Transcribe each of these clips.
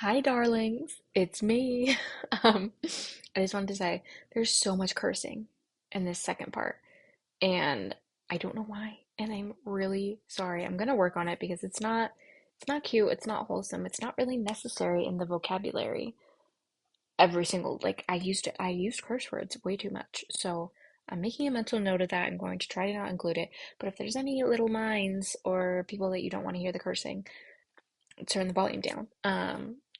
Hi, darlings. It's me. Um, I just wanted to say there's so much cursing in this second part, and I don't know why, and I'm really sorry. I'm gonna work on it because it's not cute, it's not wholesome, it's not really necessary in the vocabulary. Every single like I used curse words way too much. So I'm making a mental note of that. I'm going to try to not include it. But if there's any little minds or people that you don't want to hear the cursing, turn the volume down.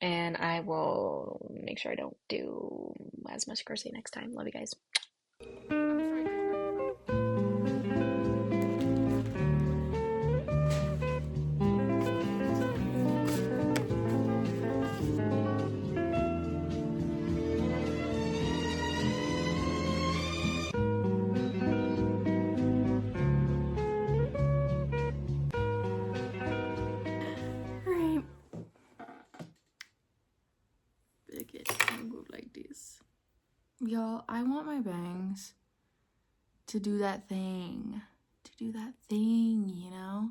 And I will make sure I don't do as much cursing next time. Love you guys. Right. Okay, I'll go like this. Y'all, I want my bangs to do that thing. You know?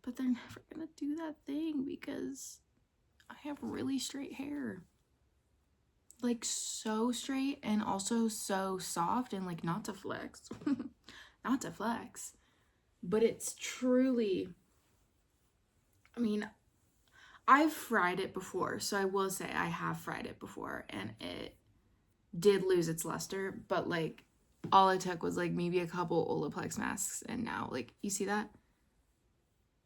But they're never gonna do that thing because I have really straight hair. Like, so straight and also so soft and, like, not to flex. Not to flex. But it's truly, I mean, I've fried it before, so I will say I have fried it before, and it did lose its luster, but like all it took was like maybe a couple Olaplex masks, and now like you see that?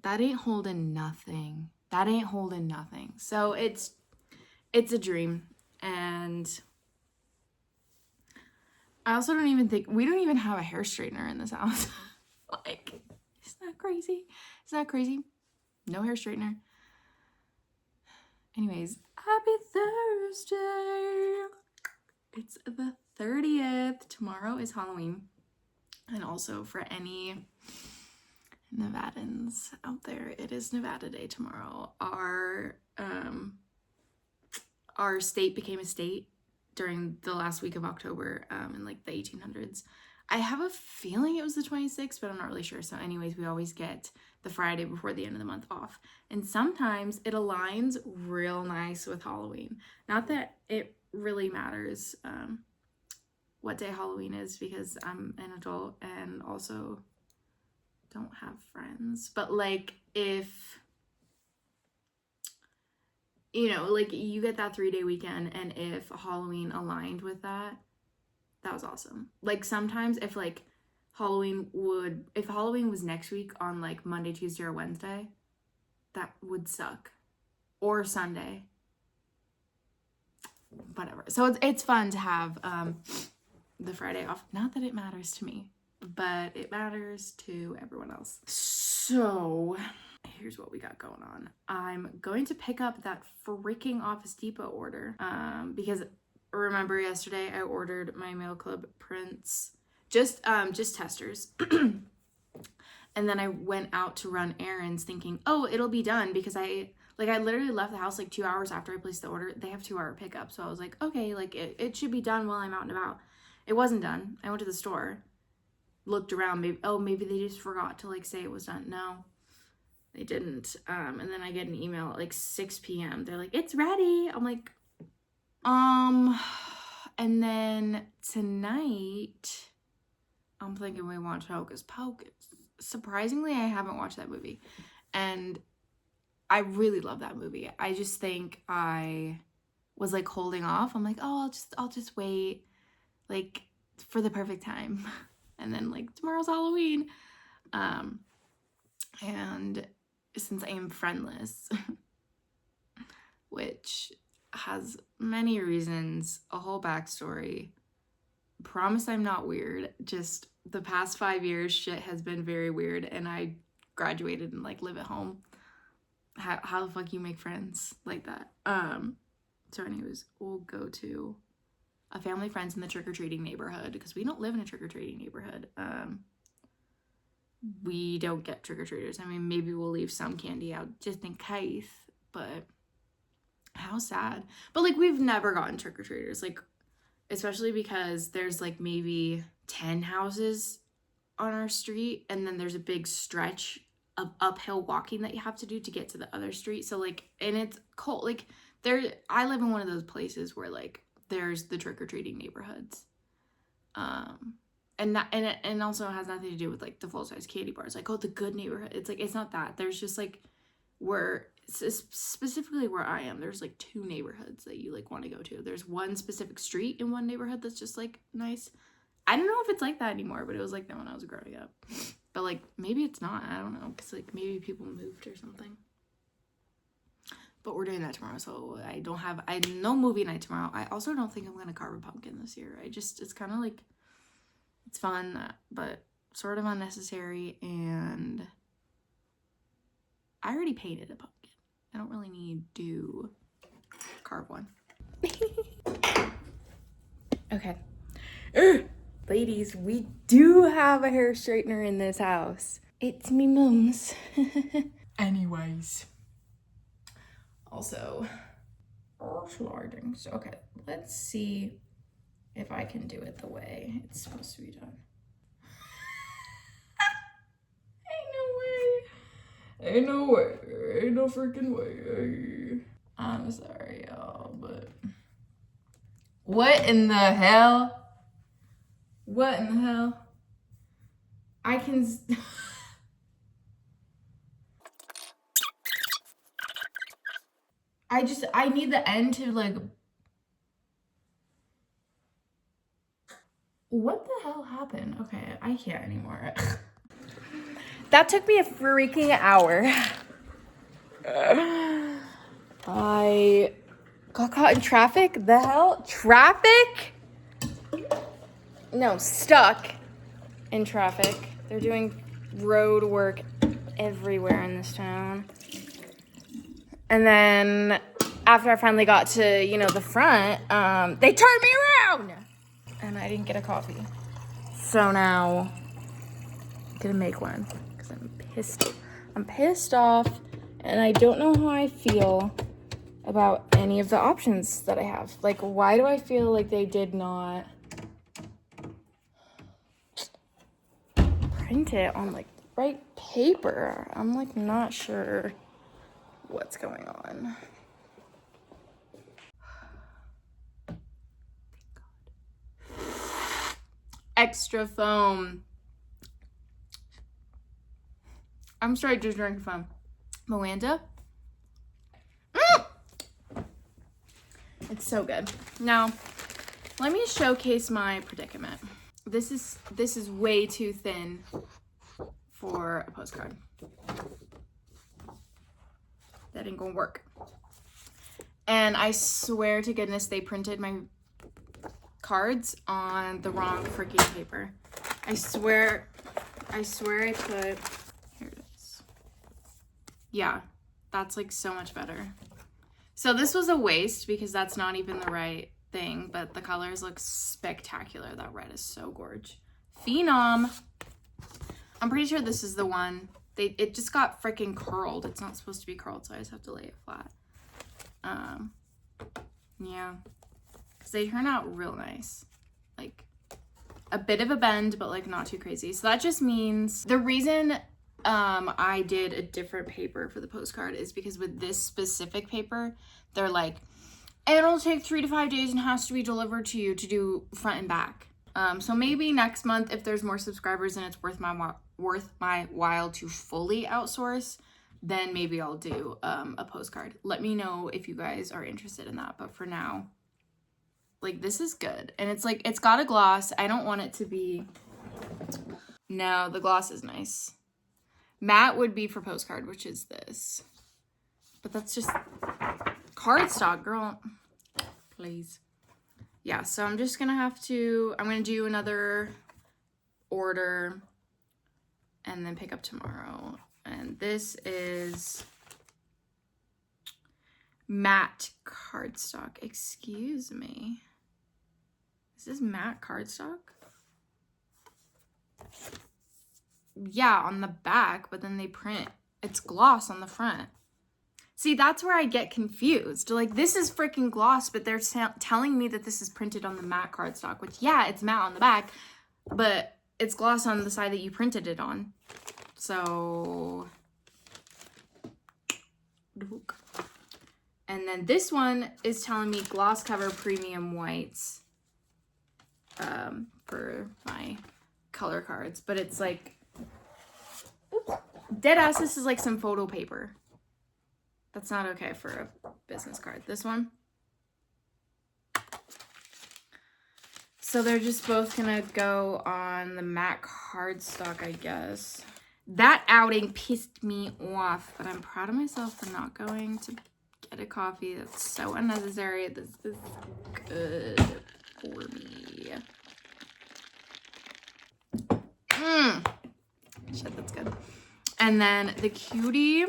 That ain't holding nothing. That ain't holding nothing. So it's a dream, and I also don't even think we don't even have a hair straightener in this house. Like, isn't that crazy? It's not crazy. No hair straightener. Anyways, happy Thursday. It's the 30th. Tomorrow is Halloween. And also for any Nevadans out there, it is Nevada Day tomorrow. Our state became a state during the last week of October, in like the 1800s. I have a feeling it was the 26th, but I'm not really sure. So anyways, we always get the Friday before the end of the month off. And sometimes it aligns real nice with Halloween. Not that it really matters what day Halloween is, because I'm an adult and also don't have friends. But like, if you know, like, you get that 3-day weekend, and if Halloween aligned with that, that was awesome. Like, sometimes if like if Halloween was next week on like Monday, Tuesday, or Wednesday, that would suck. Or Sunday. Whatever. So it's fun to have the Friday off. Not that it matters to me, but it matters to everyone else. So here's what we got going on. I'm going to pick up that freaking Office Depot order because remember yesterday I ordered my Mail Club prints, just testers. And then I went out to run errands thinking, oh, it'll be done, because I literally left the house like 2 hours after I placed the order. They have 2-hour pickup. So I was like, okay, like it should be done while I'm out and about. It wasn't done. I went to the store, looked around, maybe they just forgot to like say it was done. No, they didn't. And then I get an email at like 6 p.m. They're like, it's ready. I'm like, and then tonight I'm thinking we watch Hocus Pocus. Surprisingly, I haven't watched that movie, and I really love that movie. I just think I was like holding off. I'm like, oh, I'll just wait like for the perfect time. And then like tomorrow's Halloween. And since I am friendless, which has many reasons, a whole backstory. Promise I'm not weird. Just the past 5 years, shit has been very weird, and I graduated and like live at home. How the fuck you make friends like that? So anyways, we'll go to a family friends in the trick-or-treating neighborhood, because we don't live in a trick-or-treating neighborhood. We don't get trick-or-treaters. I mean, maybe we'll leave some candy out just in case, but how sad. But like, we've never gotten trick-or-treaters, like, especially because there's like maybe 10 houses on our street, and then there's a big stretch of uphill walking that you have to do to get to the other street. So like, and it's cold, like I live in one of those places where like there's the trick-or-treating neighborhoods. And also has nothing to do with like the full-size candy bars. Like, oh, the good neighborhood. It's like, it's not that. There's just like specifically where I am, there's like 2 neighborhoods that you like want to go to. There's one specific street in one neighborhood that's just like nice. I don't know if it's like that anymore, but it was like that when I was growing up. But like maybe it's not. I don't know, because like maybe people moved or something. But we're doing that tomorrow, so I no movie night tomorrow. I also don't think I'm gonna carve a pumpkin this year. It's kind of like, it's fun, but sort of unnecessary, and I already painted a pumpkin. I don't really need to carve one. Okay. Ladies, we do have a hair straightener in this house. It's me mom's. Anyways. Also, sliding. So, okay, let's see if I can do it the way it's supposed to be done. Ain't no way. Ain't no freaking way. I'm sorry, y'all, but what in the hell? What in the hell? I can. I need the end to like. What the hell happened? Okay, I can't anymore. That took me a freaking hour. I got caught in traffic. The hell? Traffic? No, stuck in traffic. They're doing road work everywhere in this town. And then after I finally got to, the front, they turned me around! And I didn't get a coffee. So now I'm gonna make one because I'm pissed. I'm pissed off, and I don't know how I feel about any of the options that I have. Like, why do I feel like they did not print it on like the right paper? I'm like not sure what's going on. Extra foam. I'm straight just drinking foam. Melinda? It's so good. Now, let me showcase my predicament. This is way too thin for a postcard. That ain't gonna work. And I swear to goodness they printed my cards on the wrong freaking paper. I swear I put, here it is. Yeah, that's like so much better. So this was a waste because that's not even the right thing, but the colors look spectacular. That red is so gorge. Phenom. I'm pretty sure this is the one. It just got freaking curled. It's not supposed to be curled, so I just have to lay it flat. Yeah. Because they turn out real nice. Like, a bit of a bend, but like not too crazy. So that just means the reason I did a different paper for the postcard is because with this specific paper, they're like, it'll take 3 to 5 days and has to be delivered to you to do front and back. So maybe next month, if there's more subscribers and it's worth my while to fully outsource, then maybe I'll do a postcard. Let me know if you guys are interested in that. But for now, like, this is good. And it's like, it's got a gloss. I don't want it to be, no, the gloss is nice. Matte would be for postcard, which is this. But that's just cardstock, girl. Please. Yeah, so I'm just gonna I'm gonna do another order and then pick up tomorrow. And this is matte cardstock. Excuse me. Is this matte cardstock? Yeah, on the back, but then they print. It's gloss on the front. See, that's where I get confused. Like, this is freaking gloss, but they're telling me that this is printed on the matte cardstock, which, yeah, it's matte on the back, but it's gloss on the side that you printed it on. So, And then this one is telling me gloss cover premium whites for my color cards. But it's like, oops, dead ass, this is like some photo paper. That's not okay for a business card. This one. So they're just both gonna go on the MAC cardstock, I guess. That outing pissed me off, but I'm proud of myself for not going to get a coffee. That's so unnecessary. This is good for me. Shit, that's good. And then the Cutie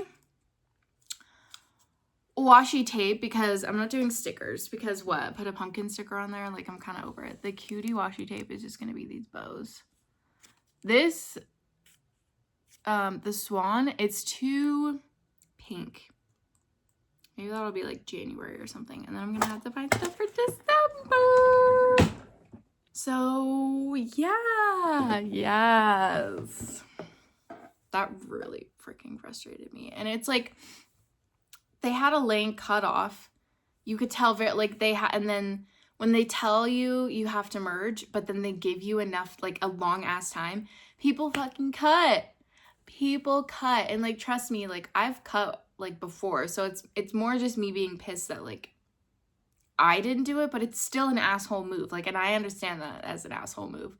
washi tape, because I'm not doing stickers, because what? Put a pumpkin sticker on there? Like, I'm kind of over it. The Cutie washi tape is just going to be these bows. This, the swan, it's too pink. Maybe that'll be like January or something. And then I'm going to have to find stuff for December. So, yeah. Yes. That really freaking frustrated me. And it's like, they had a lane cut off. You could tell very, like, they had, and then when they tell you you have to merge, but then they give you enough, like, a long ass time, people fucking cut. People cut. And, like, trust me, like, I've cut, like, before. So it's more just me being pissed that, like, I didn't do it, but it's still an asshole move. Like, and I understand that as an asshole move.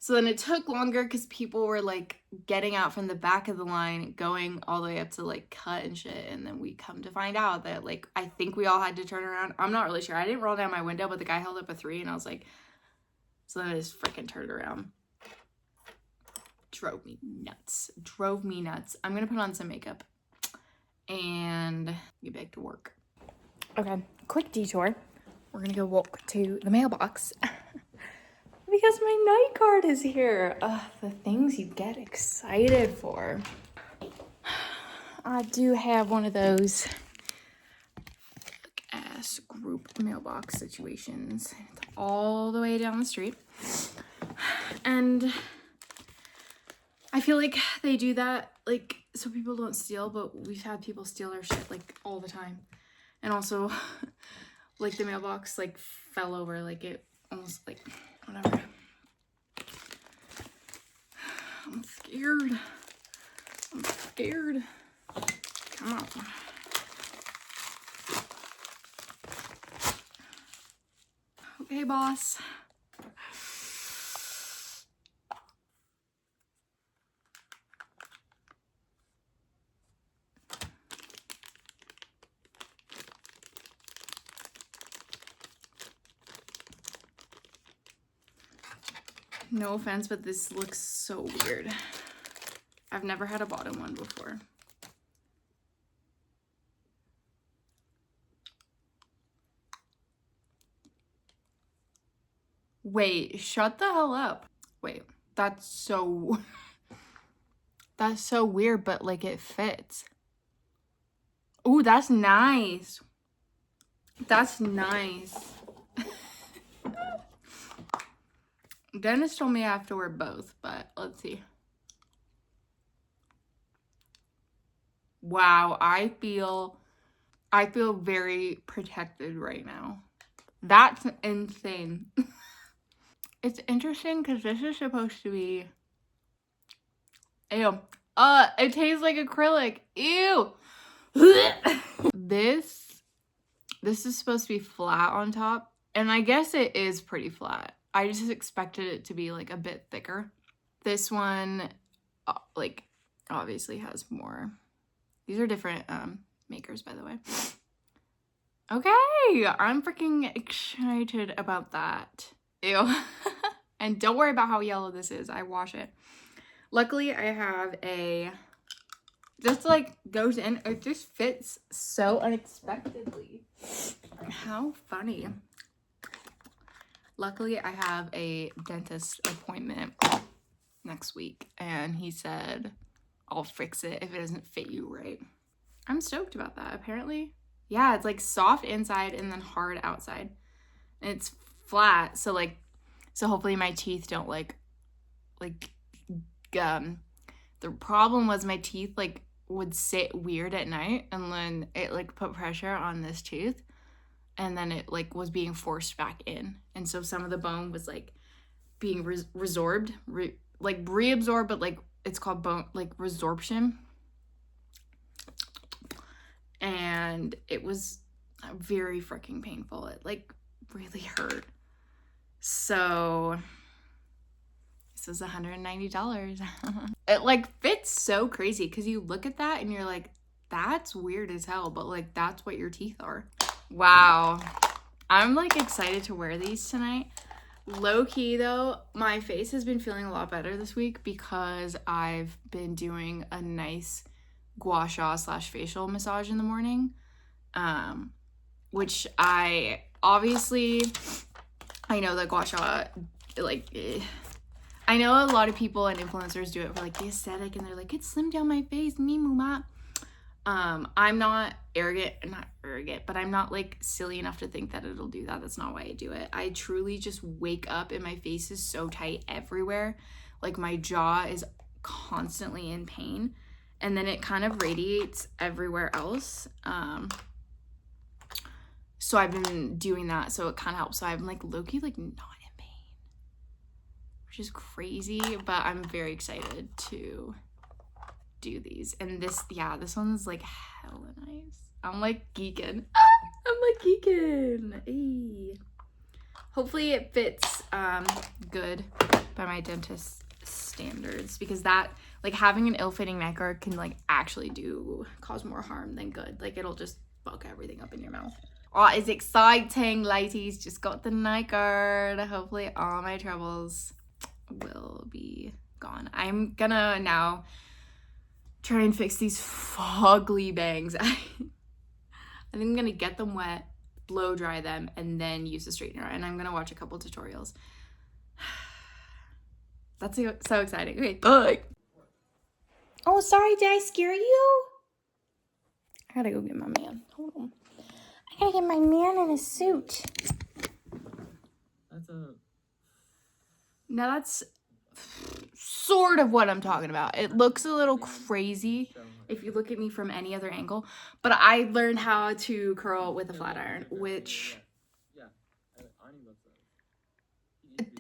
So then it took longer because people were, like, getting out from the back of the line, going all the way up to, like, cut and shit. And then we come to find out that, like, I think we all had to turn around. I'm not really sure. I didn't roll down my window, but the guy held up a 3, and I was like, so then I just freaking turned around. Drove me nuts. Drove me nuts. I'm going to put on some makeup and get back to work. Okay, quick detour. We're going to go walk to the mailbox. Because my night guard is here. The things you get excited for. I do have one of those ass group mailbox situations. It's all the way down the street. And I feel like they do that, like, so people don't steal, but we've had people steal our shit, like, all the time. And also, like, the mailbox, like, fell over, like, it almost, like, whatever. I'm scared. I'm scared. Come on. Okay, boss. No offense, but this looks so weird. I've never had a bottom one before. Wait, shut the hell up. Wait, that's so... that's so weird, but, like, it fits. Ooh, that's nice. That's nice. Dennis told me I have to wear both, but let's see. Wow, I feel very protected right now. That's insane. It's interesting because this is supposed to be... Ew. It tastes like acrylic. Ew. This is supposed to be flat on top, and I guess it is pretty flat. I just expected it to be, like, a bit thicker. This one, like, obviously has more. These are different makers, by the way. Okay, I'm freaking excited about that. Ew. And don't worry about how yellow this is. I wash it. Luckily, I have a... Just, like, goes in. It just fits so unexpectedly. How funny. Luckily, I have a dentist appointment next week, and he said, I'll fix it if it doesn't fit you right. I'm stoked about that, apparently. Yeah, it's, like, soft inside and then hard outside. And it's flat, so, like, so hopefully my teeth don't, like, the problem was my teeth, like, would sit weird at night, and then it like put pressure on this tooth, and then it like was being forced back in, and so some of the bone was like being resorbed, like reabsorbed, but like it's called bone like resorption, and it was very freaking painful. It like really hurt. So this was $190. It like fits so crazy because you look at that and you're like, that's weird as hell, but like that's what your teeth are. Wow. I'm like excited to wear these tonight. Low key though, my face has been feeling a lot better this week because I've been doing a nice gua sha / facial massage in the morning. Which I obviously, I know that gua sha, like, I know a lot of people and influencers do it for like the aesthetic, and they're like, it slimmed down my face, me moo ma. I'm not arrogant, but I'm not like silly enough to think that it'll do that. That's not why I do it. I truly just wake up and my face is so tight everywhere. Like my jaw is constantly in pain, and then it kind of radiates everywhere else. So I've been doing that, so it kind of helps. So I'm like low-key like not in pain, which is crazy, but I'm very excited to do these. And this one's like hella nice. I'm like geeking. Hey. Hopefully it fits good by my dentist standards, because that like having an ill-fitting night guard can like actually cause more harm than good. Like it'll just fuck everything up in your mouth. Oh, it's exciting, ladies. Just got the night guard. Hopefully all my troubles will be gone. I'm gonna now try and fix these fugly bangs. I think I'm gonna get them wet, blow dry them, and then use the straightener. And I'm gonna watch a couple tutorials. That's so exciting. Okay, bye. Oh, sorry, did I scare you? I gotta go get my man. Hold on. I gotta get my man in a suit. Now that's sort of what I'm talking about. It looks a little crazy if you look at me from any other angle, but I learned how to curl with a flat iron, which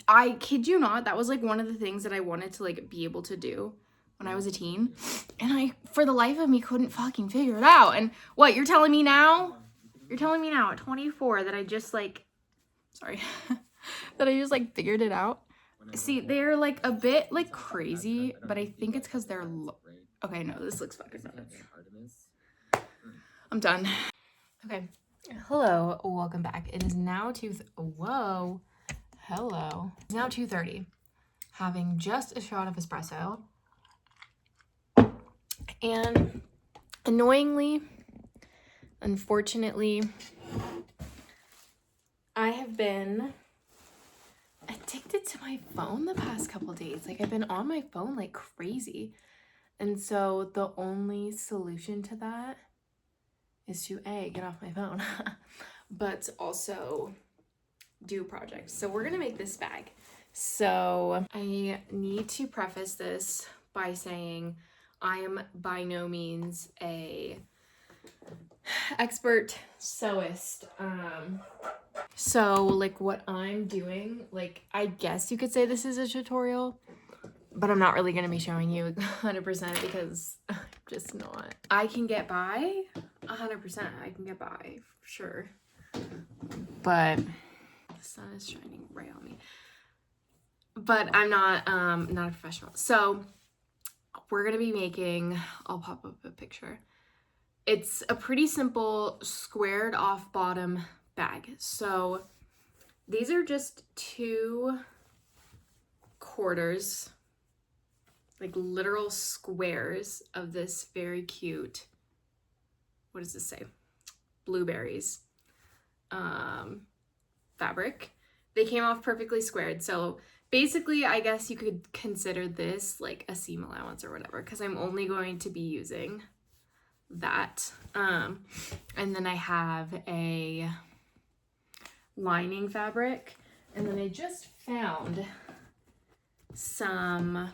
I kid you not, that was like one of the things that I wanted to like be able to do when I was a teen, and I for the life of me couldn't fucking figure it out. And what, you're telling me now at 24 that I just like that I just like figured it out? See, they're like a bit like crazy, but I think it's because they're okay, no, this looks fucking nuts. I'm done. Okay, hello, welcome back. It is now hello. It's now 2:30. Having just a shot of espresso, and unfortunately, I have been addicted to my phone the past couple days. Like I've been on my phone like crazy. And so the only solution to that is to get off my phone, but also do projects. So we're gonna make this bag. So I need to preface this by saying I am by no means a expert sewist. So like what I'm doing, like I guess you could say this is a tutorial, but I'm not really going to be showing you 100% because I'm just not. I can get by 100%. I can get by for sure. But the sun is shining right on me. But I'm not a professional. So we're going to be making, I'll pop up a picture. It's a pretty simple squared off bottom bag. So these are just 2 quarters, like literal squares of this very cute, what does this say? Blueberries fabric. They came off perfectly squared. So basically, I guess you could consider this like a seam allowance or whatever, because I'm only going to be using that. And then I have a lining fabric, and then I just found some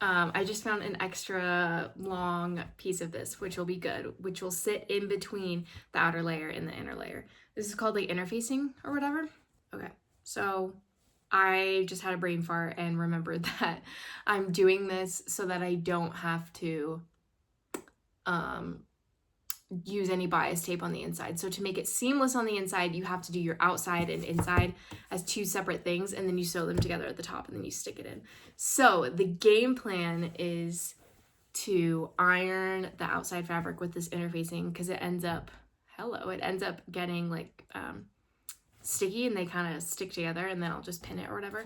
I just found an extra long piece of this, which will be good, which will sit in between the outer layer and the inner layer. This is called like interfacing or whatever. Okay, so I just had a brain fart and remembered that I'm doing this so that I don't have to use any bias tape on the inside. So to make it seamless on the inside, you have to do your outside and inside as two separate things, and then you sew them together at the top and then you stick it in. So the game plan is to iron the outside fabric with this interfacing, because it ends up getting like sticky and they kind of stick together, and then I'll just pin it or whatever.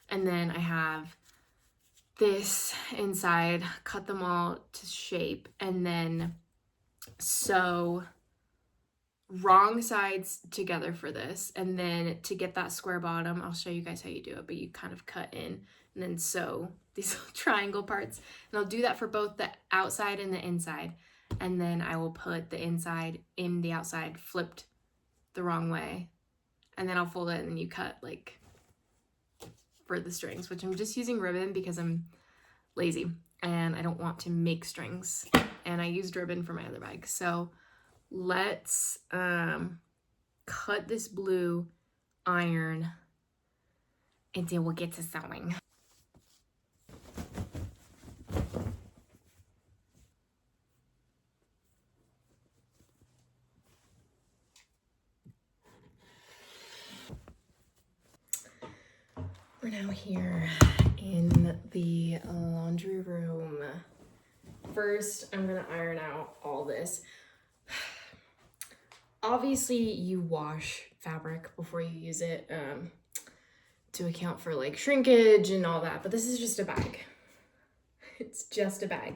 And then I have this inside, cut them all to shape, and then sew wrong sides together for this. And then to get that square bottom, I'll show you guys how you do it, but you kind of cut in and then sew these little triangle parts. And I'll do that for both the outside and the inside. And then I will put the inside in the outside flipped the wrong way. And then I'll fold it, and then you cut like for the strings, which I'm just using ribbon because I'm lazy and I don't want to make strings. And I used ribbon for my other bag. So let's cut this blue, iron, and then we'll get to sewing. We're now here in the laundry room. First, I'm gonna iron out all this. Obviously, you wash fabric before you use it to account for like shrinkage and all that, but this is just a bag. It's just a bag.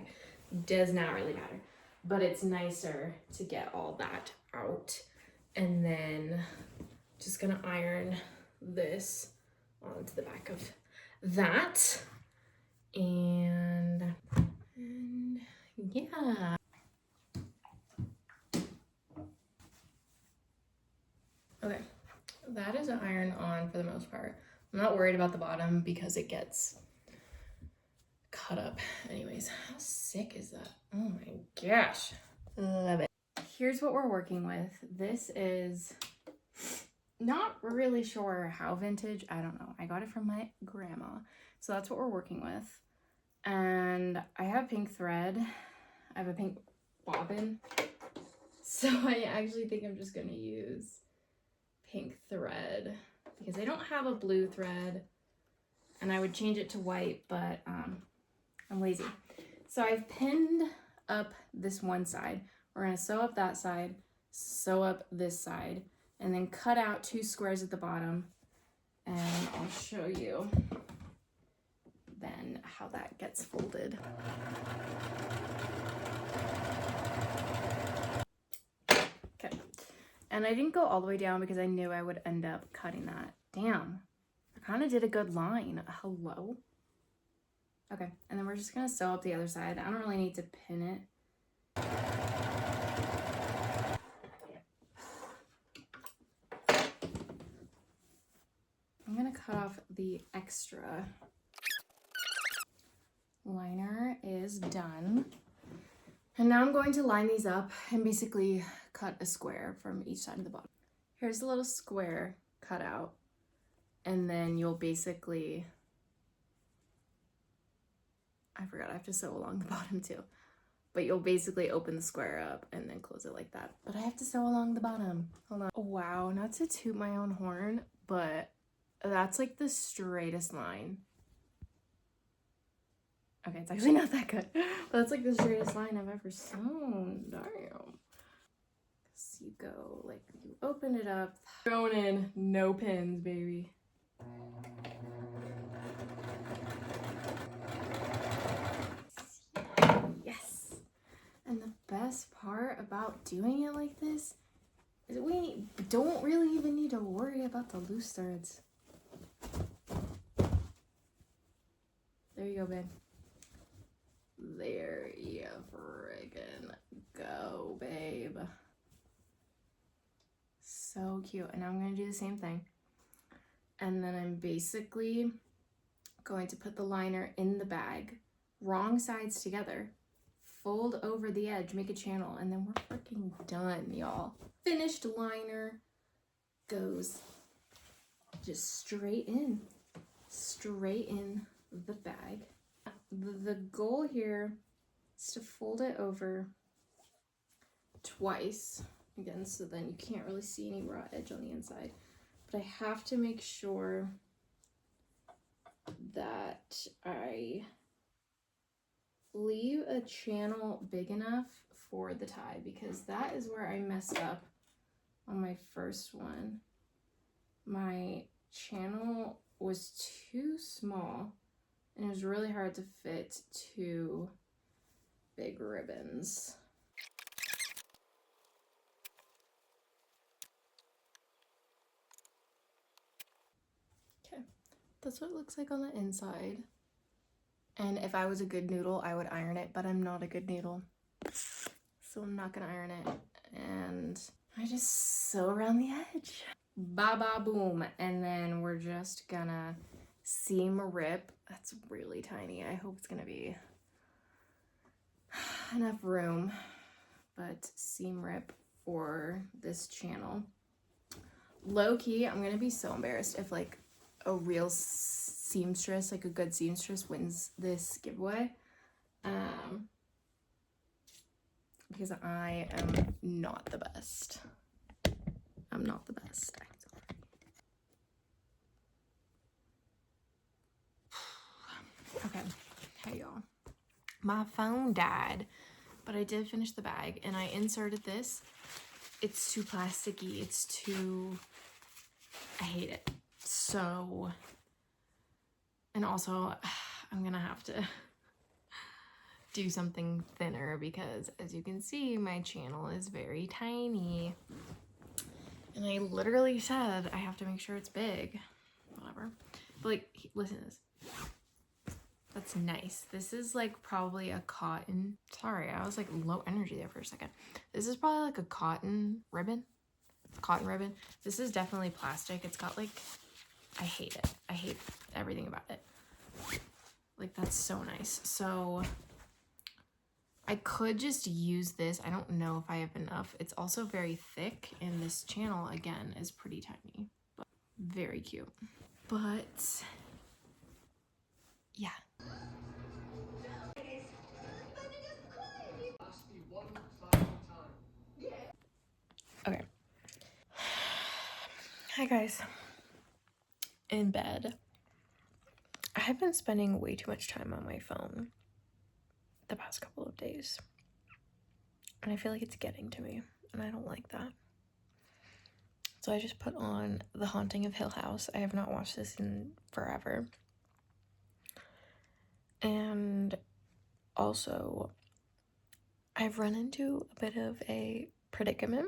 Does not really matter, but it's nicer to get all that out. And then just gonna iron this onto the back of that. And yeah. Okay, that is an iron on for the most part. I'm not worried about the bottom because it gets cut up anyways. How sick is that? Oh my gosh. Love it. Here's what we're working with. This is not really sure how vintage. I don't know. I got it from my grandma. So that's what we're working with. And I have pink thread. I have a pink bobbin. So I actually think I'm just gonna use pink thread because I don't have a blue thread, and I would change it to white, but I'm lazy. So I've pinned up this one side. We're gonna sew up that side, sew up this side, and then cut out 2 squares at the bottom, and I'll show you then how that gets folded. Okay, and I didn't go all the way down because I knew I would end up cutting that. Damn, I kind of did a good line. Hello? Okay, and then we're just gonna sew up the other side. I don't really need to pin it. I'm gonna cut off the extra. Liner is done. And now I'm going to line these up and basically cut a square from each side of the bottom. Here's a little square cut out, and then you'll basically, I forgot I have to sew along the bottom too, but you'll basically open the square up and then close it like that. But I have to sew along the bottom. Hold on. Oh, wow, not to toot my own horn, but that's like the straightest line. Okay, it's actually not that good, but that's like the straightest line I've ever sewn. Damn. So you go, like, you open it up, thrown in, no pins, baby. Yes. And the best part about doing it like this is we don't really even need to worry about the loose threads. There you go, babe. There you friggin' go, babe. So cute. And now I'm gonna do the same thing. And then I'm basically going to put the liner in the bag wrong sides together, fold over the edge, make a channel, and then we're freaking done, y'all. Finished liner goes just straight in the bag. The goal here is to fold it over twice, again, so then you can't really see any raw edge on the inside. But I have to make sure that I leave a channel big enough for the tie, because that is where I messed up on my first one. My channel was too small and it was really hard to fit two big ribbons. Okay, that's what it looks like on the inside. And if I was a good noodle, I would iron it, but I'm not a good noodle, so I'm not gonna iron it. And I just sew around the edge. Ba ba boom. And then we're just gonna seam rip. That's really tiny. I hope it's gonna be enough room, but seam rip for this channel. Low key, I'm gonna be so embarrassed if like a real seamstress, like a good seamstress, wins this giveaway, because I am not the best. I'm not the best. I'm sorry. Okay, hey y'all. My phone died, but I did finish the bag and I inserted this. It's too plasticky. It's too, I hate it. So, and also I'm gonna have to do something thinner because as you can see, my channel is very tiny. And I literally said I have to make sure it's big. Whatever. But like, listen to this. That's nice. This is like probably a cotton. Sorry, I was like low energy there for a second. This is probably like a cotton ribbon. Cotton ribbon. This is definitely plastic. It's got like, I hate it. I hate everything about it. Like, that's so nice. So I could just use this. I don't know if I have enough. It's also very thick, and this channel again is pretty tiny, but very cute. But yeah. Okay. Hi guys. In bed. I have been spending way too much time on my phone the past couple of days. And I feel like it's getting to me, and I don't like that. So I just put on The Haunting of Hill House. I have not watched this in forever. And also, I've run into a bit of a predicament.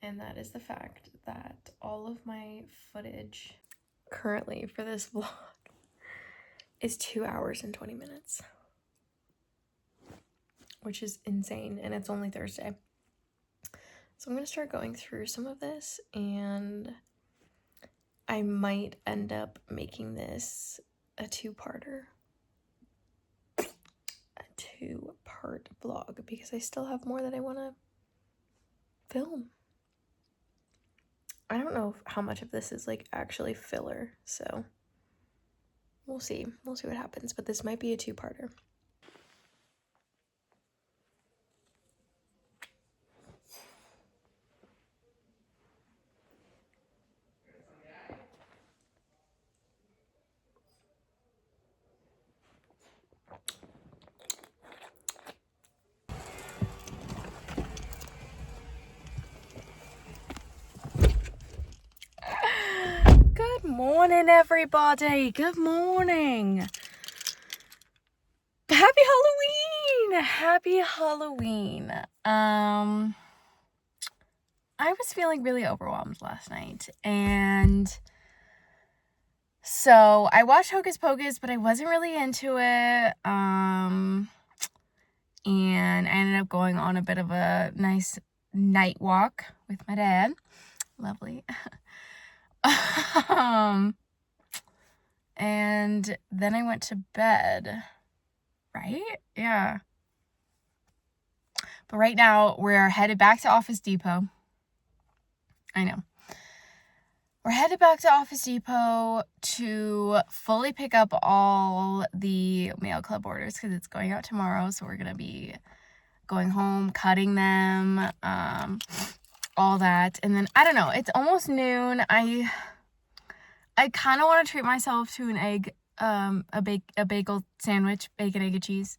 And that is the fact that all of my footage currently for this vlog is 2 hours and 20 minutes. Which is insane, and it's only Thursday. So I'm going to start going through some of this, and I might end up making this a two-parter. A two-part vlog, because I still have more that I want to film. I don't know how much of this is like actually filler, so we'll see. We'll see what happens, but this might be a two-parter. Good morning, everybody. Good morning. Happy Halloween! Happy Halloween. I was feeling really overwhelmed last night, and so I watched Hocus Pocus, but I wasn't really into it. And I ended up going on a bit of a nice night walk with my dad. Lovely. And then I went to bed, right? Yeah. But right now, we're headed back to Office Depot. I know. We're headed back to Office Depot to fully pick up all the mail club orders because it's going out tomorrow. So we're going to be going home, cutting them, all that. And then, I don't know, it's almost noon. I kind of want to treat myself to an egg, a bagel sandwich, bacon, egg, and cheese.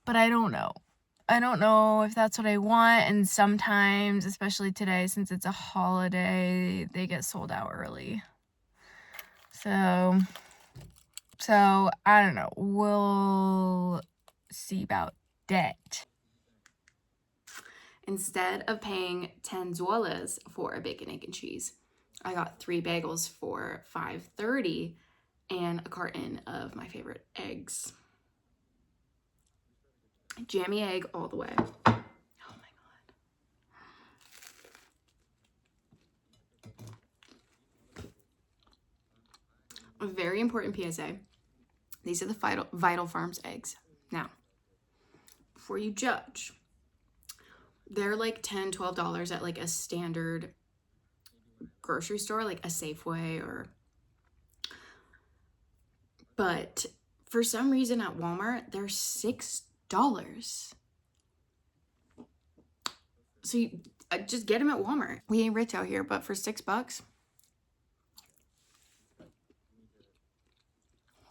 But I don't know. I don't know if that's what I want, and sometimes, especially today, since it's a holiday, they get sold out early. So I don't know. We'll see about that. Instead of paying 10 zolas for a bacon, egg, and cheese, I got 3 bagels for $5.30 and a carton of my favorite eggs. Jammy egg all the way. Oh my God. A very important PSA. These are the Vital Farms eggs. Now, before you judge, they're like $10, $12 at like a standard grocery store, like a Safeway or... But for some reason at Walmart, they're $6. So you just get them at Walmart. We ain't rich out here, but for $6,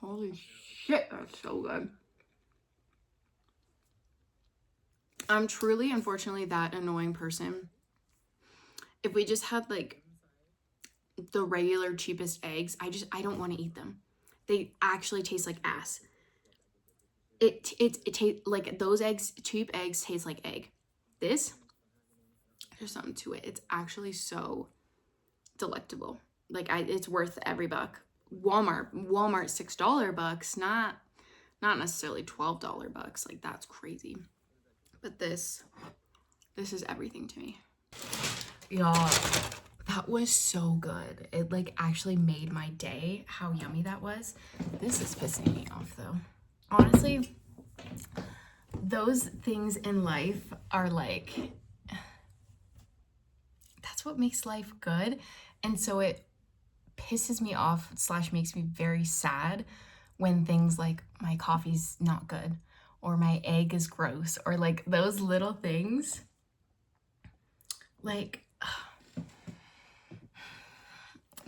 holy shit, that's so good. I'm truly, unfortunately, that annoying person. If we just had like the regular cheapest eggs, I don't want to eat them. They actually taste like ass. It tastes like those eggs, cheap eggs taste like egg. This, there's something to it. It's actually so delectable. Like it's worth every buck. Walmart $6 bucks, not necessarily $12 bucks. Like that's crazy. But this is everything to me. Y'all, that was so good. It like actually made my day, how yummy that was. This is pissing me off though. Honestly, those things in life are like, that's what makes life good. And so it pisses me off / makes me very sad when things like my coffee's not good or my egg is gross or like those little things. Like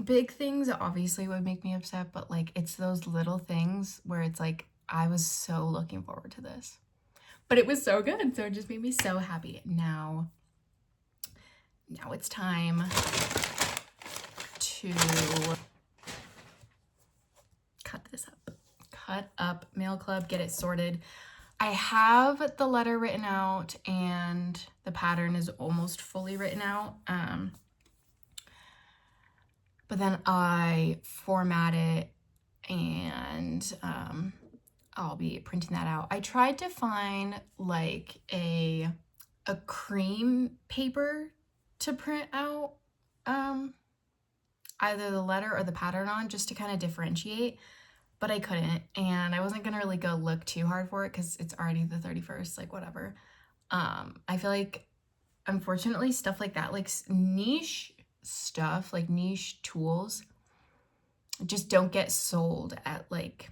big things obviously would make me upset, but like it's those little things where it's like I was so looking forward to this. But it was so good, so it just made me so happy. Now it's time to cut this up. Cut up mail club, get it sorted. I have the letter written out and the pattern is almost fully written out. But then I format it and I'll be printing that out. I tried to find like a cream paper to print out either the letter or the pattern on just to kind of differentiate, but I couldn't, and I wasn't gonna really go look too hard for it because it's already the 31st, like whatever. I feel like unfortunately stuff like that, like niche stuff, like niche tools just don't get sold at like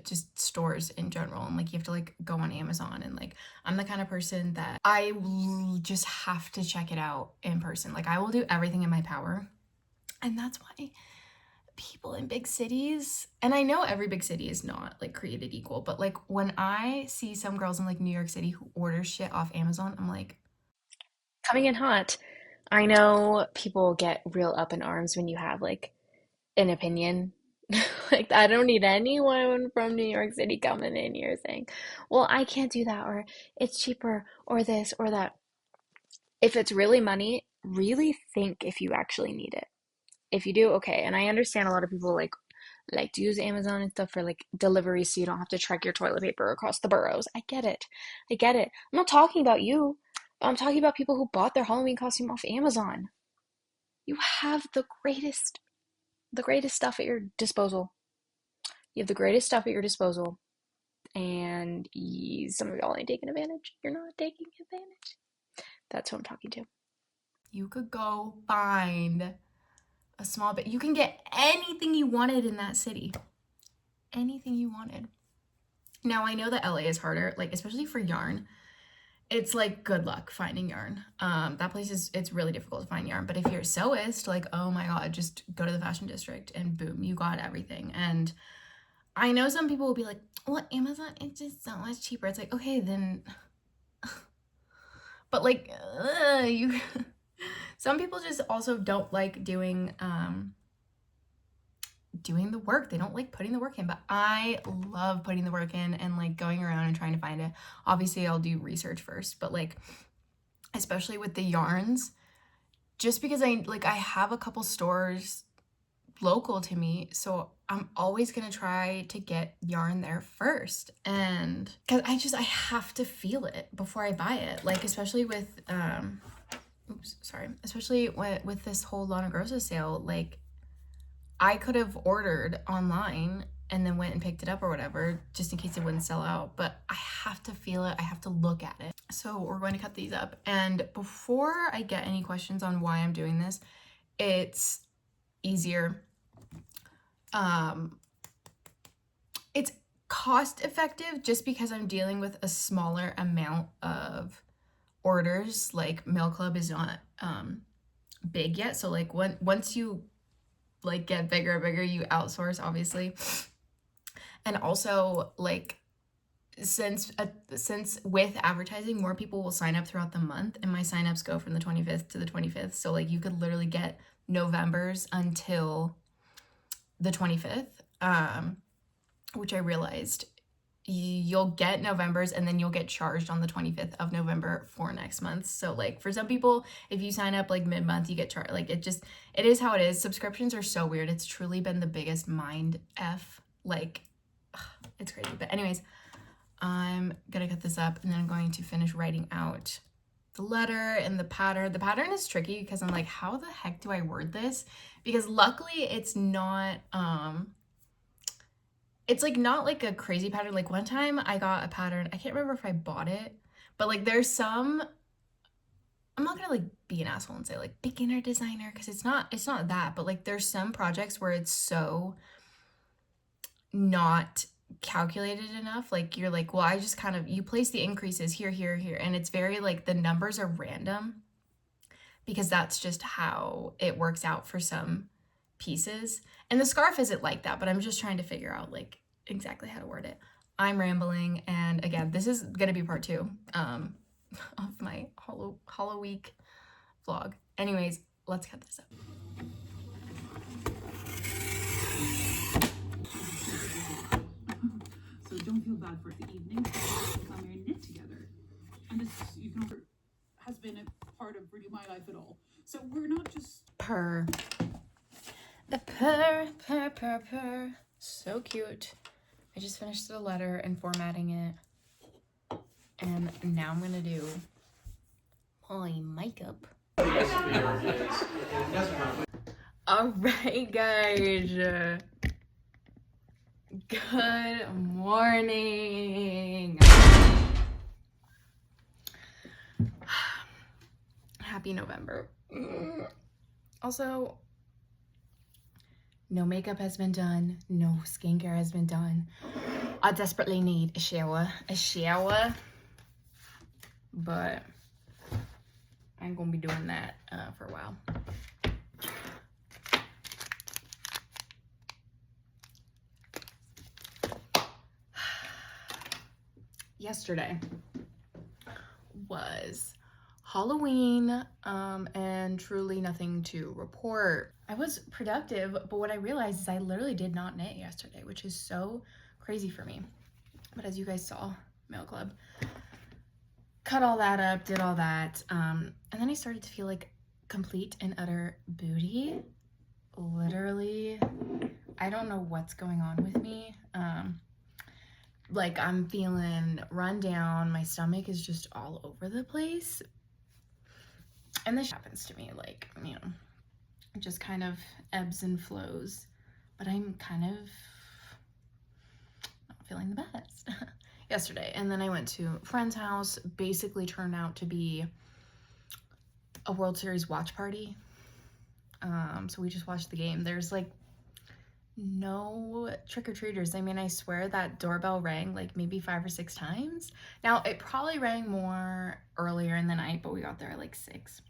just stores in general, and like you have to like go on Amazon, and like I'm the kind of person that I will just have to check it out in person. Like I will do everything in my power, and that's why people in big cities, and I know every big city is not like created equal, but like when I see some girls in like New York City who order shit off Amazon, I'm like, Coming in hot. I know people get real up in arms when you have like an opinion. Like, I don't need anyone from New York City coming in here saying, well, I can't do that, or it's cheaper, or this, or that. If it's really money, really think if you actually need it. If you do, okay. And I understand a lot of people like to use Amazon and stuff for like delivery so you don't have to trek your toilet paper across the boroughs. I get it. I get it. I'm not talking about you. I'm talking about people who bought their Halloween costume off Amazon. You have the greatest stuff at your disposal. You have the greatest stuff at your disposal, and some of y'all ain't taking advantage. You're not taking advantage. That's who I'm talking to. You could go find a small bit. You can get anything you wanted in that city. Anything you wanted. Now, I know that LA is harder, like, especially for yarn. It's like good luck finding yarn. That place it's really difficult to find yarn. But if you're a sewist, like, oh my God, just go to the fashion district and boom, you got everything. And I know some people will be like, well, Amazon, it's just so much cheaper. It's like, okay, then, but like, you, some people just also don't like doing the work. They don't like putting the work in, but I love putting the work in and like going around and trying to find it. Obviously, I'll do research first, but like, especially with the yarns, just because I have a couple stores local to me, so I'm always gonna try to get yarn there first, and because I have to feel it before I buy it, like especially with especially with this whole Lana Grossa sale. Like, I could have ordered online and then went and picked it up or whatever, just in case it wouldn't sell out, but I have to feel it, I have to look at it. So we're going to cut these up, and before I get any questions on why I'm doing this, it's easier. It's cost effective just because I'm dealing with a smaller amount of orders. Like, Mail Club is not big yet, so like once you like get bigger and bigger, you outsource, obviously. And also, like, since with advertising, more people will sign up throughout the month, and my signups go from the 25th to the 25th, so like you could literally get November's until the 25th, which I realized you'll get November's and then you'll get charged on the 25th of November for next month. So like for some people, if you sign up like mid-month, you get charged. Like, it is how it is. Subscriptions are so weird. It's truly been the biggest mind F. Like, it's crazy. But anyways, I'm gonna cut this up and then I'm going to finish writing out the letter and the pattern. The pattern is tricky because I'm like, how the heck do I word this? Because luckily it's not it's like not like a crazy pattern. Like, one time I got a pattern, I can't remember if I bought it, but like there's some, I'm not gonna like be an asshole and say like beginner designer, because it's not that, but like there's some projects where it's so not calculated enough. Like, you're like, well, I just kind of, you place the increases here, and it's very like the numbers are random because that's just how it works out for some pieces. And the scarf isn't like that, but I'm just trying to figure out like exactly how to word it. I'm rambling, and again, this is gonna be part 2 of my Hollow Week vlog. Anyways, let's cut this up. So don't feel bad for the evening. Come here and knit together. And this, you can, has been a part of really my life at all. So we're not just Purr. So cute. I just finished the letter and formatting it. And now I'm gonna do my makeup. Alright, guys. Good morning. Happy November. Also, no makeup has been done. No skincare has been done. I desperately need a shower. But I ain't gonna be doing that for a while. Yesterday was Halloween, and truly nothing to report. I was productive, but what I realized is I literally did not knit yesterday, which is so crazy for me. But as you guys saw, Mail Club, cut all that up, did all that, and then I started to feel like complete and utter booty. Literally, I don't know what's going on with me. Like, I'm feeling run down. My stomach is just all over the place. And this happens to me, like, you know, just kind of ebbs and flows. But I'm kind of feeling the best yesterday. And then I went to a friend's house. Basically turned out to be a World Series watch party. So we just watched the game. There's like no trick-or-treaters. I mean, I swear that doorbell rang like maybe 5 or 6 times. Now, it probably rang more earlier in the night, but we got there at like 6.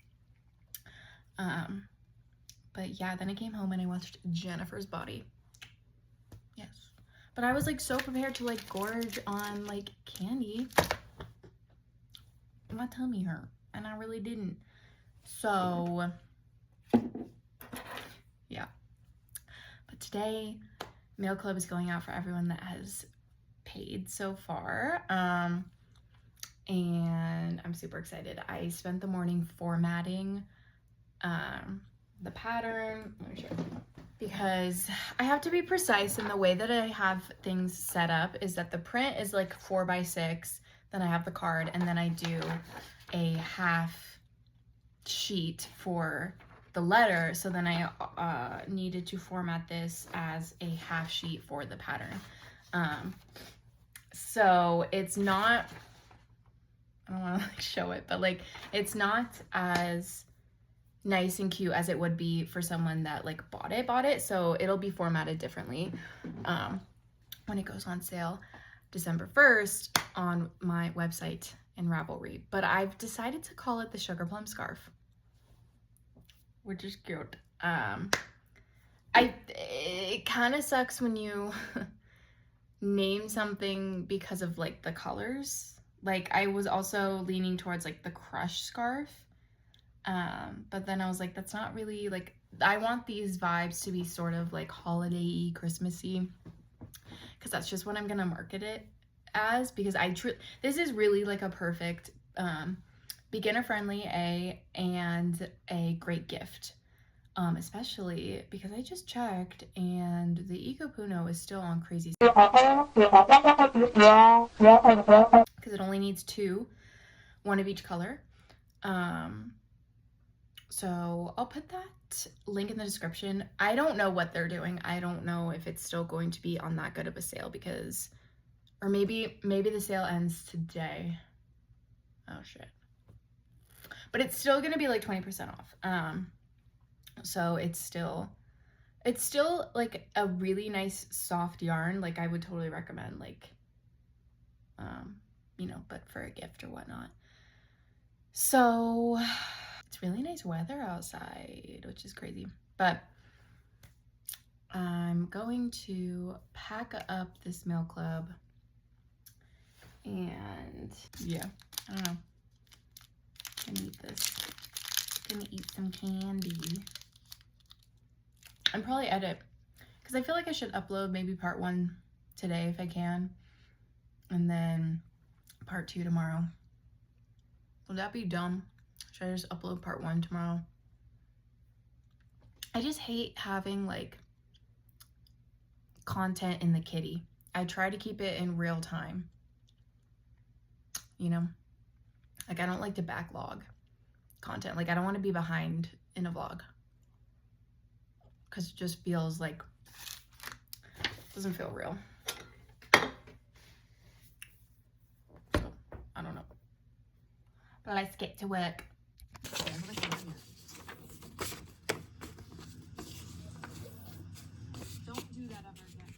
But yeah, then I came home and I watched Jennifer's Body. Yes. But I was like so prepared to like gorge on like candy. My tummy hurt and I really didn't. So yeah. But today, Mail Club is going out for everyone that has paid so far. And I'm super excited. I spent the morning formatting the pattern. Let me show you. Because I have to be precise, and the way that I have things set up is that the print is like 4x6, then I have the card, and then I do a half sheet for the letter. So then I needed to format this as a half sheet for the pattern. So it's not, I don't want to like show it, but like it's not as nice and cute as it would be for someone that like bought it. So it'll be formatted differently when it goes on sale December 1st on my website in Ravelry. But I've decided to call it the Sugar Plum Scarf, which is cute. It kind of sucks when you name something because of like the colors. Like I was also leaning towards like the Crush scarf. But then I was like, that's not really like, I want these vibes to be sort of like holiday-y, Christmassy, because that's just what I'm gonna market it as, because this is really like a perfect beginner friendly and a great gift, especially because I just checked and the Eco Puno is still on crazy because it only needs 2, one of each color. So I'll put that link in the description. I don't know what they're doing. I don't know if it's still going to be on that good of a sale because, or maybe the sale ends today. Oh shit. But it's still gonna be like 20% off. So it's still like a really nice soft yarn. Like I would totally recommend, like, you know, but for a gift or whatnot. So it's really nice weather outside, which is crazy. But I'm going to pack up this Mail Club and yeah, I don't know. Gonna eat this. Gonna eat some candy. And probably edit, because I feel like I should upload maybe part 1 today if I can, and then part 2 tomorrow. Would that be dumb? Should I just upload part 1 tomorrow? I just hate having like content in the kitty. I try to keep it in real time, you know? Like I don't like to backlog content. Like I don't want to be behind in a vlog because it just feels like, doesn't feel real. So I don't know. But let's get to work. Don't do that ever again.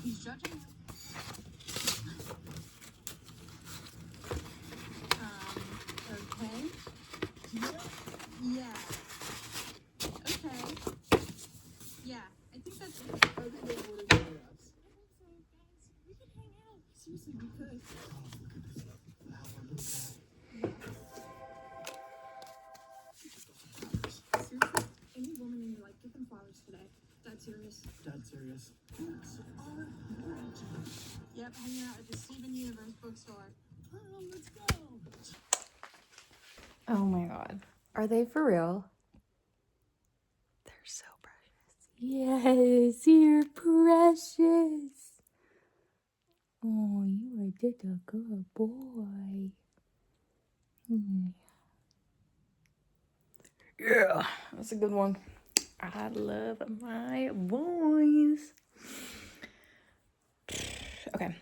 He's judging you. Okay. Yeah. Okay. Yeah, I think that's it. Okay, what are the other apps? We could hang out. Seriously, we could. Seriously, any woman in your life, give them flowers today. Dead serious. Dead serious. Boots are great. Yep, hanging out at the Steven Universe bookstore. Let's go. Oh my god. Are they for real? They're so precious. Yes, you're precious. Oh, you are just a good boy. Yeah, that's a good one. I love my voice. Okay.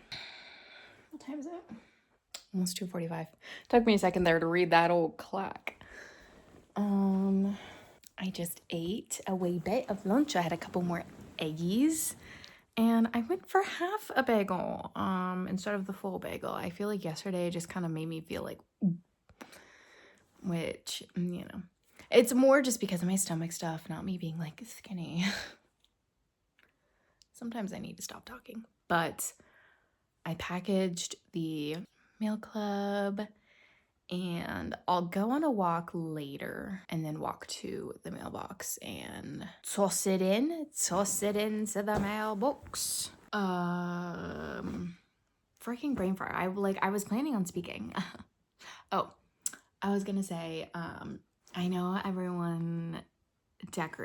What time is it? Almost 2:45. Took me a second there to read that old clock. I just ate a wee bit of lunch. I had a couple more eggies. And I went for half a bagel instead of the full bagel. I feel like yesterday just kind of made me feel like, which, you know, it's more just because of my stomach stuff, not me being like skinny. Sometimes I need to stop talking. But I packaged the mail club and I'll go on a walk later and then walk to the mailbox and toss it into the mailbox. Freaking brain fart. I was planning on speaking. Oh, I was gonna say, I know everyone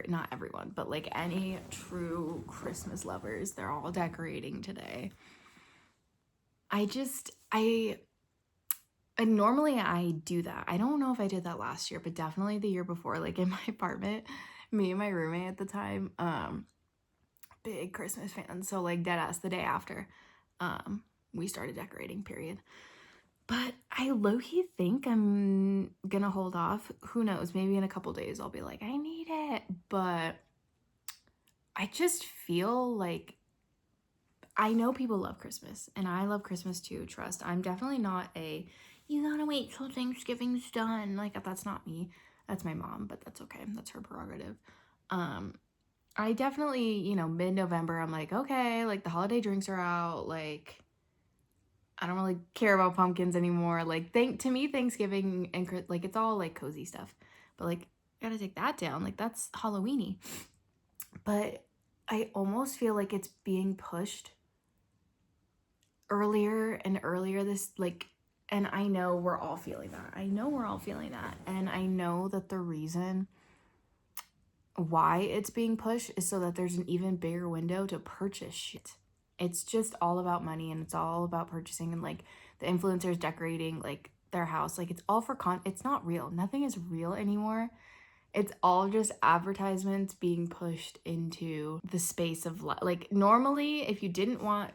not everyone, but like any true Christmas lovers, they're all decorating today. And normally I do that. I don't know if I did that last year, but definitely the year before, like in my apartment, me and my roommate at the time, big Christmas fans. So like dead ass the day after, we started decorating, period. But I low-key think I'm gonna hold off. Who knows? Maybe in a couple days I'll be like, I need it. But I just feel like I know people love Christmas and I love Christmas too, trust. I'm definitely not you gotta wait till Thanksgiving's done. Like, that's not me. That's my mom, but that's okay. That's her prerogative. I definitely, mid-November, I'm like, okay, like the holiday drinks are out. Like, I don't really care about pumpkins anymore. Like, to me, Thanksgiving and like it's all like cozy stuff. But like, gotta take that down. Like, that's Halloweeny. But I almost feel like it's being pushed earlier and earlier and I know we're all feeling that. And I know that the reason why it's being pushed is so that there's an even bigger window to purchase shit. It's just all about money and it's all about purchasing and like the influencers decorating like their house. Like, it's all for it's not real. Nothing is real anymore. It's all just advertisements being pushed into the space of like, normally if you didn't want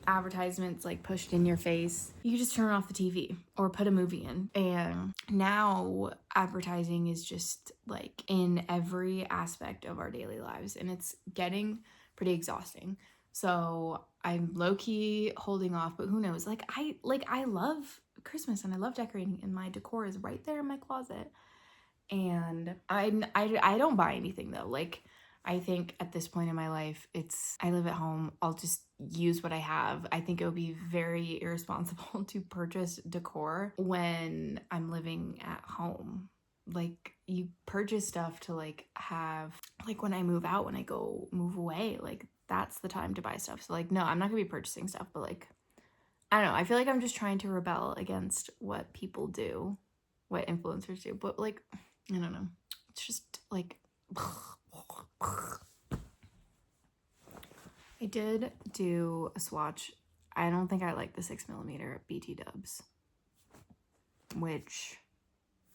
advertisements like pushed in your face, you just turn off the TV or put a movie in. And now advertising is just like in every aspect of our daily lives and it's getting pretty exhausting. So I'm low-key holding off, but who knows? I love Christmas and I love decorating and my decor is right there in my closet. And I don't buy anything though. Like, I think at this point in my life, I live at home. I'll just use what I have. I think it would be very irresponsible to purchase decor when I'm living at home. Like, you purchase stuff to like have, like when I move out, when I go move away, like that's the time to buy stuff. So like, no, I'm not gonna be purchasing stuff, but like, I don't know. I feel like I'm just trying to rebel against what people do, what influencers do. But like, I don't know. It's just like, I did do a swatch. I don't think I like the 6mm BT dubs, which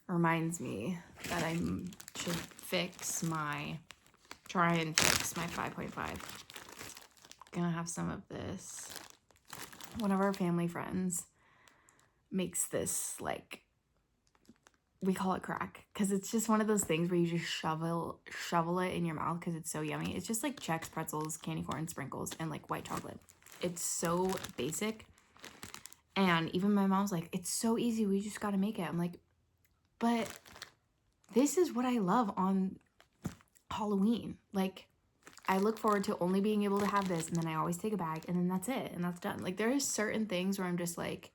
reminds me that I should try and fix my 5.5. Gonna have some of this. One of our family friends makes this, like, we call it crack because it's just one of those things where you just shovel it in your mouth because it's so yummy. It's just like Chex pretzels, candy corn sprinkles, and like white chocolate. It's so basic. And even my mom's like, it's so easy, we just gotta make it. I'm like, but this is what I love on Halloween. Like, I look forward to only being able to have this, and then I always take a bag, and then that's it, and that's done. Like, there is certain things where I'm just like,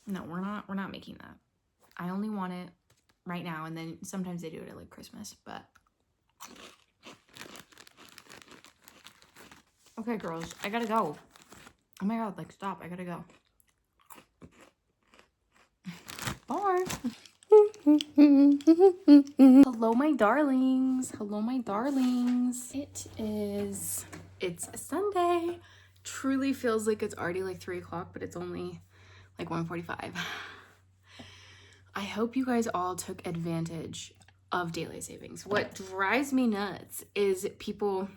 no, we're not making that. I only want it right now, and then sometimes they do it at like Christmas, but okay, girls, I gotta go. Oh my god, like, stop, I gotta go. Bye. Hello, my darlings. It's Sunday. Truly feels like it's already like 3 o'clock, but it's only like 1:45. I hope you guys all took advantage of daylight savings. What drives me nuts is people,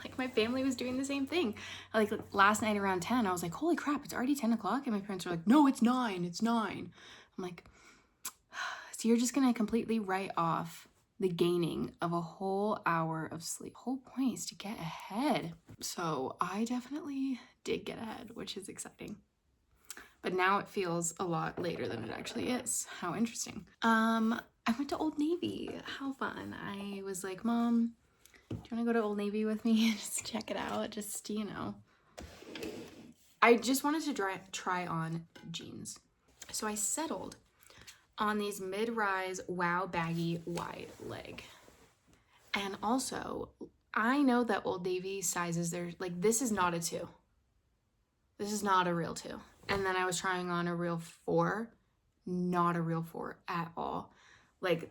like my family was doing the same thing. Like last night around 10, I was like, holy crap, it's already 10 o'clock. And my parents were like, no, it's 9, it's 9. I'm like, so you're just gonna completely write off the gaining of a whole hour of sleep. The whole point is to get ahead. So I definitely did get ahead, which is exciting. But now it feels a lot later than it actually is. How interesting. I went to Old Navy. How fun. I was like, Mom, do you want to go to Old Navy with me and just check it out? Just, you know. I just wanted to try on jeans. So I settled on these mid-rise Wow baggy wide leg. And also, I know that Old Navy sizes, they're like, this is not a 2. This is not a real 2. And then I was trying on a real 4. Not a real 4 at all. Like,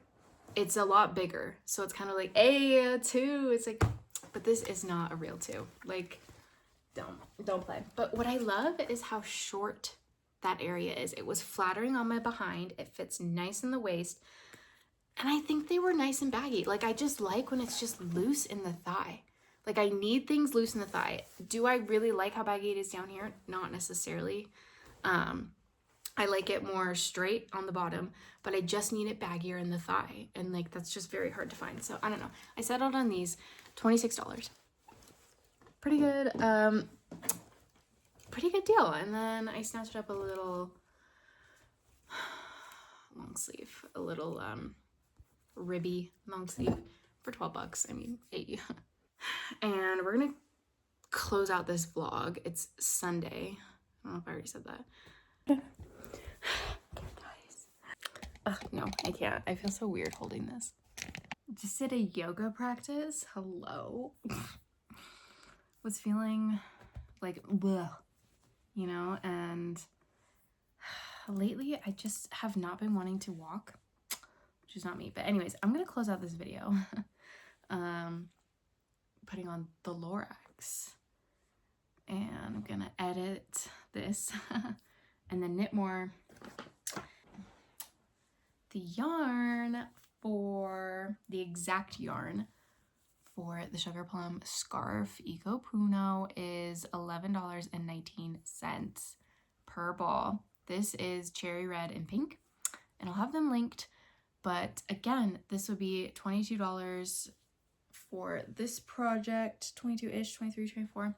it's a lot bigger. So it's kind of like, a 2. It's like, but this is not a real 2. Like, don't play. But what I love is how short that area is. It was flattering on my behind. It fits nice in the waist. And I think they were nice and baggy. Like, I just like when it's just loose in the thigh. Like, I need things loose in the thigh. Do I really like how baggy it is down here? Not necessarily. I like it more straight on the bottom, but I just need it baggier in the thigh. And, like, that's just very hard to find. So, I don't know. I settled on these. $26. Pretty good. Pretty good deal. And then I snatched up a little long sleeve. A little, ribby long sleeve for $12. I mean, hey. And we're gonna close out this vlog. It's Sunday. I don't know if I already said that. Guys. No, I can't. I feel so weird holding this. Just did a yoga practice. Hello. Was feeling like bleh, you know, and lately I just have not been wanting to walk, which is not me. But anyways, I'm gonna close out this video putting on the Lorax, and I'm gonna edit this and then knit more. The yarn for the exact yarn for the Sugar Plum Scarf Eco Puno is $11.19 per ball. This is cherry red and pink, and I'll have them linked. But again, this would be $22 for this project, 22-ish, 23, 24.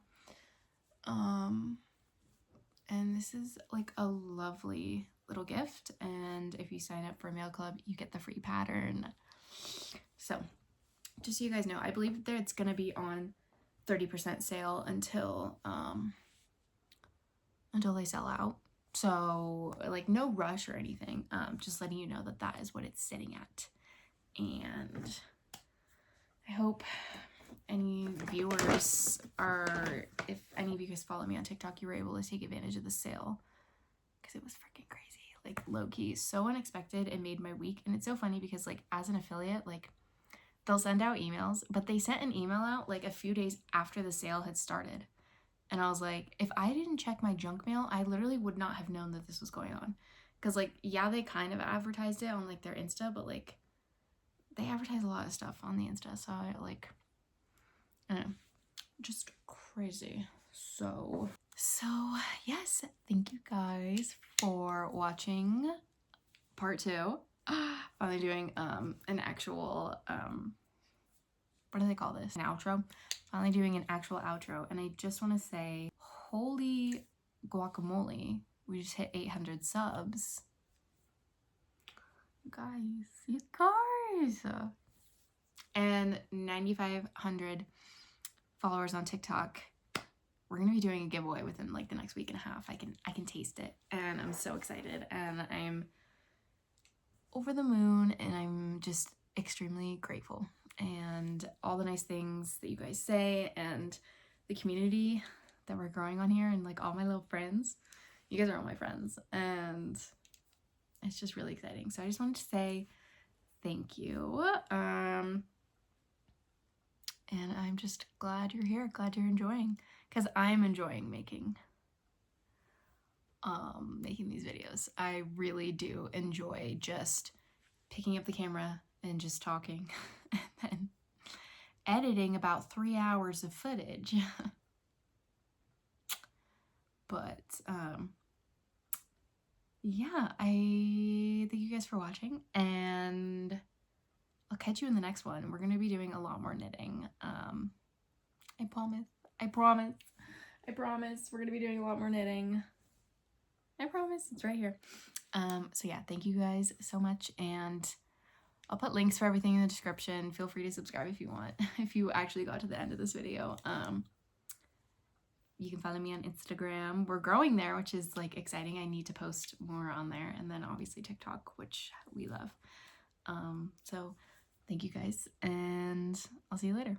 And this is like a lovely little gift. And if you sign up for a mail club, you get the free pattern. So just so you guys know, I believe that it's going to be on 30% sale until they sell out. So like no rush or anything. Just letting you know that that is what it's sitting at. And I hope any viewers are, if any of you guys follow me on TikTok, you were able to take advantage of the sale, because it was freaking crazy. Like low-key, so unexpected. It made my week. And it's so funny because like as an affiliate, like they'll send out emails, but they sent an email out like a few days after the sale had started. And I was like, if I didn't check my junk mail, I literally would not have known that this was going on. Because like, yeah, they kind of advertised it on like their Insta, but like they advertise a lot of stuff on the Insta. So I like, I don't know, just crazy. So yes, thank you guys for watching part 2. Finally doing an actual what do they call this? An outro. Finally doing an actual outro. And I just want to say, holy guacamole, we just hit 800 subs. You guys. And 9,500 followers on TikTok. We're gonna be doing a giveaway within like the next week and a half. I can taste it, and I'm so excited, and I'm over the moon, and I'm just extremely grateful, and all the nice things that you guys say, and the community that we're growing on here, and like all my little friends. You guys are all my friends, and it's just really exciting. So I just wanted to say thank you. And I'm just glad you're here, glad you're enjoying, because I'm enjoying making these videos. I really do enjoy just picking up the camera and just talking and then editing about 3 hours of footage. But yeah, I thank you guys for watching, and I'll catch you in the next one. We're gonna be doing a lot more knitting. I promise. I promise. I promise. We're gonna be doing a lot more knitting. I promise. It's right here. So yeah, thank you guys so much, and I'll put links for everything in the description. Feel free to subscribe if you want, if you actually got to the end of this video. You can follow me on Instagram. We're growing there, which is like exciting. I need to post more on there, and then obviously TikTok, which we love. So thank you guys, and I'll see you later.